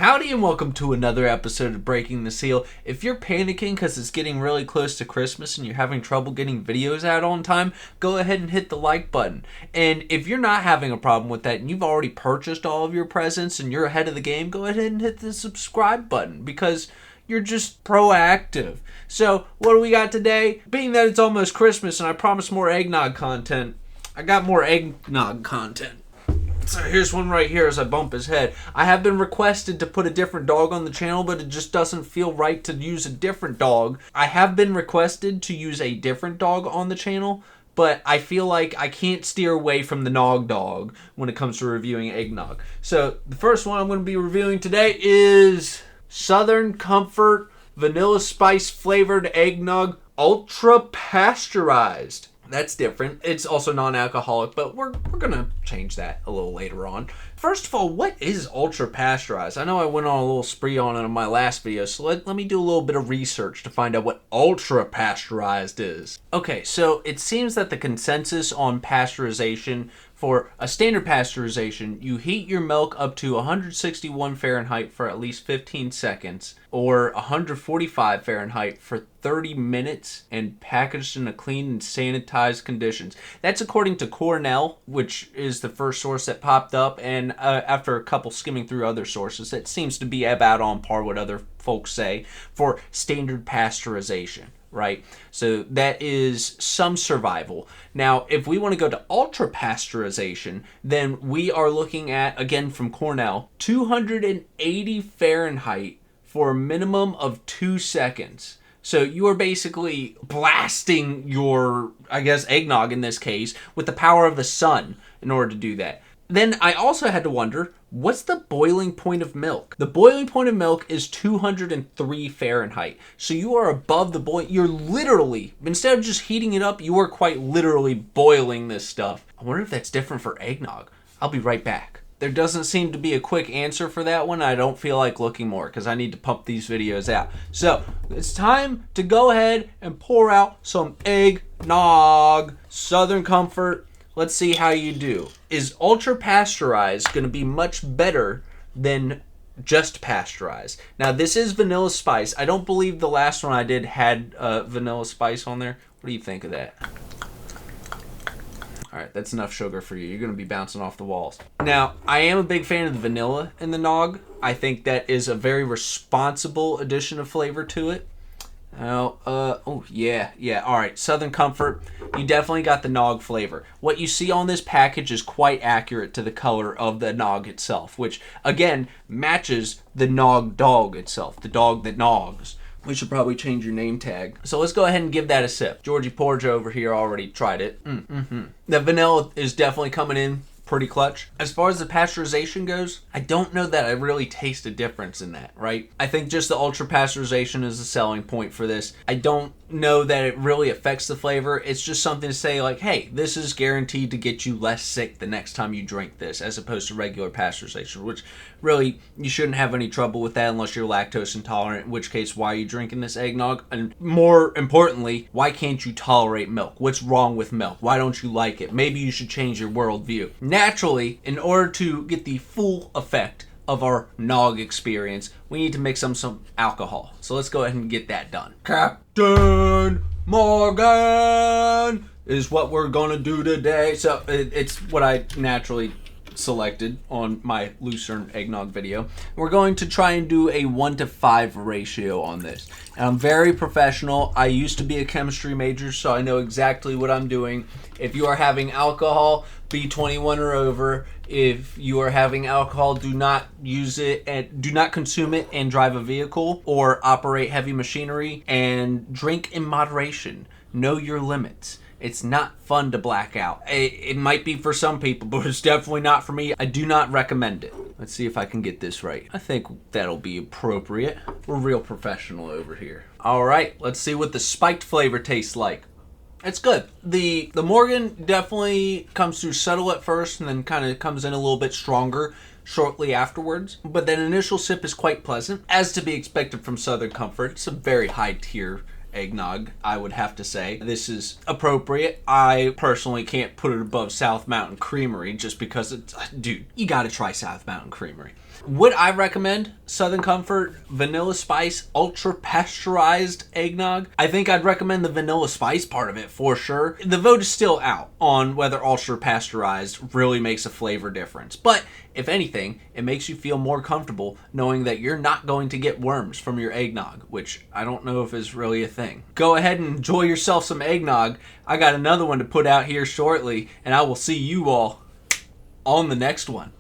Howdy and welcome to another episode of Breaking the Seal. If you're panicking because it's getting really close to Christmas and you're having trouble getting videos out on time, go ahead and hit the like button. And if you're not having a problem with that and you've already purchased all of your presents and you're ahead of the game, go ahead and hit the subscribe button because you're just proactive. So what do we got today? Being that it's almost Christmas and I promised more eggnog content, I got more eggnog content. So here's one right here as I bump his head. I have been requested to put a different dog on the channel, but it just doesn't feel right to use a different dog. I have been requested to use a different dog on the channel, but I feel like I can't steer away from the Nog dog when it comes to reviewing eggnog. So the first one I'm going to be reviewing today is Southern Comfort Vanilla Spice Flavored Eggnog Ultra Pasteurized. That's different. It's also non-alcoholic, but we're going to change that a little later on. First of all, what is ultra pasteurized? I know I went on a little spree on it in my last video, so let me do a little bit of research to find out what ultra pasteurized is. Okay, so it seems that the consensus on pasteurization, for a standard pasteurization, you heat your milk up to 161 Fahrenheit for at least 15 seconds or 145 Fahrenheit for 30 minutes and packaged in a clean and sanitized conditions. That's according to Cornell, which is the first source that popped up, and after a couple skimming through other sources, it seems to be about on par what other folks say for standard pasteurization. Right? So that is some survival. Now, if we want to go to ultra pasteurization, then we are looking at, again from Cornell, 280 Fahrenheit for a minimum of 2 seconds. So you are basically blasting your, eggnog in this case, with the power of the sun in order to do that. Then I also had to wonder, what's the boiling point of milk? The boiling point of milk is 203 Fahrenheit. So you are above the boil. You're literally, instead of just heating it up, you are quite literally boiling this stuff. I wonder if that's different for eggnog. I'll be right back. There doesn't seem to be a quick answer for that one. I don't feel like looking more because I need to pump these videos out. So it's time to go ahead and pour out some eggnog. Southern Comfort. Let's see how you do. Is ultra pasteurized going to be much better than just pasteurized? Now, this is vanilla spice. I don't believe the last one I did had vanilla spice on there. What do you think of that? All right, that's enough sugar for you. You're going to be bouncing off the walls. Now, I am a big fan of the vanilla in the Nog. I think that is a very responsible addition of flavor to it. All right, Southern Comfort, you definitely got the Nog flavor. What you see on this package is quite accurate to the color of the Nog itself, which, again, matches the Nog dog itself, the dog that nogs. We should probably change your name tag. So let's go ahead and give that a sip. Georgie Porge over here already tried it. The vanilla is definitely coming in pretty clutch. As far as the pasteurization goes, I don't know that I really taste a difference in that, right? I think just the ultra pasteurization is the selling point for this. I don't know that it really affects the flavor. It's just something to say like, hey, this is guaranteed to get you less sick the next time you drink this, as opposed to regular pasteurization, which really you shouldn't have any trouble with that unless you're lactose intolerant, in which case why are you drinking this eggnog? And more importantly, why can't you tolerate milk? What's wrong with milk? Why don't you like it? Maybe you should change your worldview. Naturally, in order to get the full effect of our Nog experience, we need to mix some alcohol. So let's go ahead and get that done. Captain Morgan is what we're gonna do today. So it's what I naturally selected on my Lucerne eggnog video. We're going to try and do a 1:5 ratio on this. And I'm very professional. I used to be a chemistry major, so I know exactly what I'm doing. If you are having alcohol, be 21 or over. If you are having alcohol, do not use it and do not consume it and drive a vehicle or operate heavy machinery, and drink in moderation. Know your limits. It's not fun to black out. It might be for some people, but it's definitely not for me. I do not recommend it. Let's see if I can get this right. I think that'll be appropriate. We're real professional over here. All right, let's see what the spiked flavor tastes like. It's good. The Morgan definitely comes through subtle at first and then kind of comes in a little bit stronger shortly afterwards. But that initial sip is quite pleasant, as to be expected from Southern Comfort. It's a very high tier eggnog, I would have to say. This is appropriate. I personally can't put it above South Mountain Creamery just because it's... Dude, you gotta try South Mountain Creamery. Would I recommend Southern Comfort Vanilla Spice Ultra Pasteurized Eggnog? I think I'd recommend the vanilla spice part of it for sure. The vote is still out on whether ultra pasteurized really makes a flavor difference. But if anything, it makes you feel more comfortable knowing that you're not going to get worms from your eggnog, which I don't know if is really a thing. Go ahead and enjoy yourself some eggnog. I got another one to put out here shortly, and I will see you all on the next one.